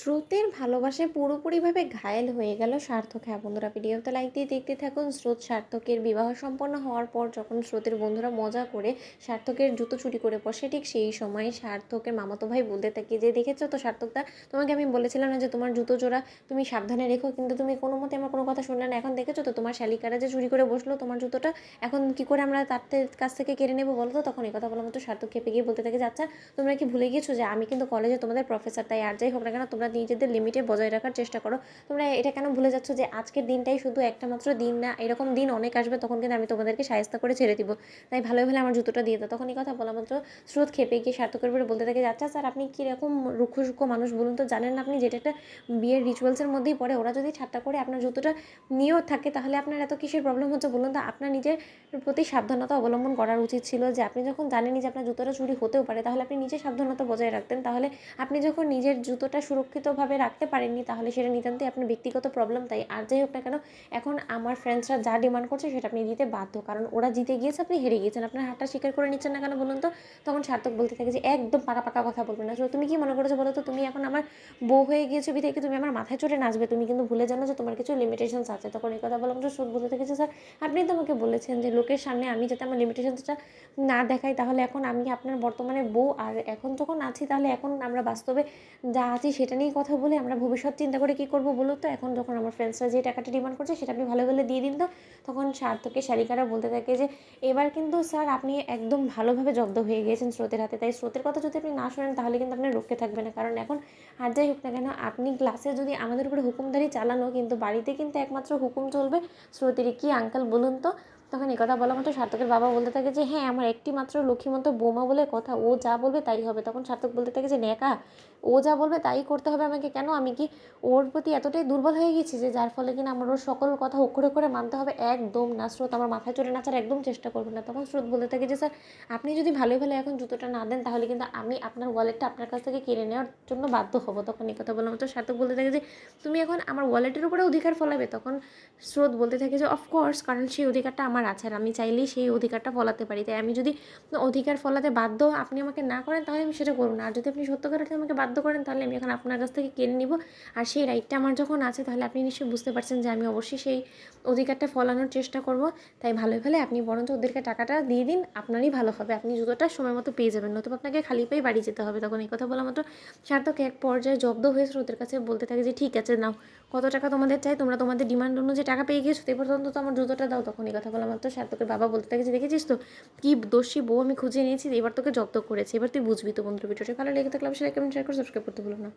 স্রোতের ভালোবাসায় পুরোপুরিভাবে ঘায়েল হয়ে গেল সার্থক। হ্যাঁ বন্ধুরা, ভিডিওতে লাইক দিয়ে দেখতে থাকুন। স্রোত সার্থকের বিবাহ সম্পন্ন হওয়ার পর যখন স্রোতের বন্ধুরা মজা করে সার্থকের জুতো চুরি করে বসে, ঠিক সেই সময় সার্থকের মামাতো ভাই বলতে থাকে যে, দেখেছো তো সার্থকদা, তোমাকে আমি বলেছিলাম না যে তোমার জুতো জোড়া তুমি সাবধানে রেখো, কিন্তু তুমি কোনো মতে আমার কোনো কথা শুনলে না। এখন দেখেছো তো তোমার শালিকারা যে চুরি করে বসলো তোমার জুতোটা, এখন কি করে আমরা তার কাছ থেকে কেড়ে নেবো বলো তো। তখন এই কথা বলার মতো সার্থক খেপে গিয়ে বলতে থাকে যে, আচ্ছা তোমরা কি ভুলে গিয়েছো যে আমি কিন্তু কলেজে তোমাদের প্রফেসর, তাই আর যাই হোক না কেন তোমরা নিজেদের লিমিটে বজায় রাখার চেষ্টা করো। তোমরা এটা কেন ভুলে যাচ্ছ যে আজকের দিনটাই শুধু একটা মাত্র দিন না, এরকম দিন অনেক আসবে, তখন কিন্তু আমি তোমাদেরকে সায়স্তা করে ছেড়ে দিব। তাই ভালোই ভালো আমার জুতোটা দিয়ে দাও। তখন এই কথা বলা মাত্র স্রোত খেপে গিয়ে সার্থকের উপরে বলতে থাকে, আচ্ছা স্যার আপনি কীরকম রুক্ষ সূক্ষ্ম মানুষ বলুন তো, জানেন না আপনি যেটা একটা বিয়ের রিচুয়ালসের মধ্যেই পড়ে, ওরা যদি ঠাট্টা করে আপনার জুতোটা নিয়েও থাকে তাহলে আপনার এত কিসের প্রবলেম হচ্ছে বলুন তো। আপনার নিজের প্রতি সাবধানতা অবলম্বন করার উচিত ছিল, যে আপনি যখন জানেনই যে আপনার জুতোটা চুরি হতেও পারে তাহলে আপনি নিজে সাবধানতা বজায় রাখতেন। তাহলে আপনি যখন নিজের জুতোটা সুরক্ষিতভাবে রাখতে পারেননি তাহলে সেটা নিতান্তই আপনার ব্যক্তিগত প্রবলেম। তাই আর যাই হোক না কেন এখন আমার ফ্রেন্ডসরা যা ডিমান্ড করছে সেটা আপনি দিতে বাধ্য, কারণ ওরা জিতে গিয়েছে আপনি হেরে গিয়েছেন, আপনার হারটা স্বীকার করে নিচ্ছেন না কেন বলুন তো। তখন সার্থক বলতে থাকে যে, একদম পাকা পাকা কথা বলবে না। তুমি কি মনে করেছো বলো তো, তুমি এখন আমার বউ হয়ে গিয়েছো বিধায় তুমি আমার মাথায় চড়ে নাচবে, তুমি কিন্তু ভুলে জানো যে তোমার কিছু লিমিটেশনস আছে। তখন এই কথা বললাম তো সুদ বলতে থাকে যে, স্যার আপনি তো আমাকে বলেছেন যে লোকের সামনে আমি যাতে আমার লিমিটেশনসটা না দেখাই, তাহলে এখন আমি আপনার বর্তমানে বউ, আর এখন যখন আছি তাহলে এখন আমরা বাস্তবে যা আছি সেটা নিয়েই কথা বলে আমরা ভবিষ্যৎ চিন্তা করে কী করবো বলো তো। এখন যখন আমার ফ্রেন্ডসরা যে টাকাটা ডিমান্ড করছে সেটা আপনি ভালো ভালো দিয়ে দিন তো। তখন সার্থকের শালিকারা বলতে থাকে যে, এবার কিন্তু স্যার আপনি একদম ভালোভাবে জব্দ হয়ে গিয়েছেন স্রোতের হাতে, তাই স্রোতের কথা যদি আপনি না শোনেন তাহলে কিন্তু আপনার রক্ষে থাকবে না। কারণ এখন আর যাই হোক না কেন আপনি ক্লাসে যদি আমাদের উপরে হুকুমদারি চালানো, কিন্তু বাড়িতে কিন্তু একমাত্র হুকুম চলবে স্রোতের। কি আঙ্কেল বলুন তো। তখন এই কথা বলা মতো সার্থকের বাবা বলতে থাকে যে, হ্যাঁ আমার একটি মাত্র লক্ষ্মীমতো বৌমা বলে কথা, ও যা বলবে তাই হবে। তখন সার্থক বলতে থাকে যে, ন্যাকা, ও যা বলবে তাই করতে হবে আমাকে, কেন আমি কি ওর প্রতি এতটাই দুর্বল হয়ে গেছি যে যার ফলে কিনা আমার ওর সকল কথা অক্ষরে অক্ষরে মানতে হবে? একদম না স্রোত, আমার মাথায় চড়ে নাচার একদম চেষ্টা করবে না। তখন স্রোত বলতে থাকে যে, স্যার আপনি যদি ভালোই ভালো এখন জুতোটা না দেন তাহলে কিন্তু আমি আপনার ওয়ালেটটা আপনার কাছ থেকে কেড়ে নেওয়ার জন্য বাধ্য হবো। তখন এই কথা বলার মতো সার্থক বলতে থাকে যে, তুমি এখন আমার ওয়ালেটের উপরে অধিকার ফলাবে? তখন স্রোত বলতে থাকে যে, অফকোর্স, কারণ সেই অধিকারটা আমার আছে আর আমি চাইলেই সেই অধিকারটা ফলাতে পারি। তাই আমি যদি অধিকার ফলাতে বাধ্য আপনি আমাকে না করেন তাহলে আমি সেটা করবো না, আর যদি আপনি সত্যকার অর্থে আমাকে বাধ্য করেন তাহলে আমি এখন আপনার কাছ থেকে কেড়ে নিব। আর সেই রাইটটা আমার যখন আছে তাহলে আপনি নিশ্চয়ই বুঝতে পারছেন যে আমি অবশ্যই সেই অধিকারটা ফলানোর চেষ্টা করব। তাই ভালোই ভালো আপনি বরঞ্চ ওদেরকে টাকাটা দিয়ে দিন, আপনারই ভালো হবে, আপনি জুতোটা সময় মতো পেয়ে যাবেন, নতুবা আপনাকে খালি পায়ে বাড়ি যেতে হবে। তখন এই কথা বলা মতো সার্থক এক পর্যায়ে জব্দ হয়েছিল ওদের কাছে বলতে থাকে যে, ঠিক আছে নাও, কত টাকা তোমাদের চাই, তোমরা তোমাদের ডিমান্ড অনুযায়ী টাকা পেয়ে গিয়েছো, এই পর্যন্ত তো আমার জুতোটা দাও। তখন এই কথা বলা মাত্র সার্থকের বাবা বলতে থাকে যে, দেখেছিস তো কি দোষী বউ আমি খুঁজে নিয়েছি, এবার তোকে জব্দ করেছি, এবার তুই বুঝবি তো। বন্ধুর ভিডিওটি ভালো লেগে থাকলে অবশ্যই লাইক কমেন্ট শেয়ার করে সাবস্ক্রাইব করতে ভুলো না।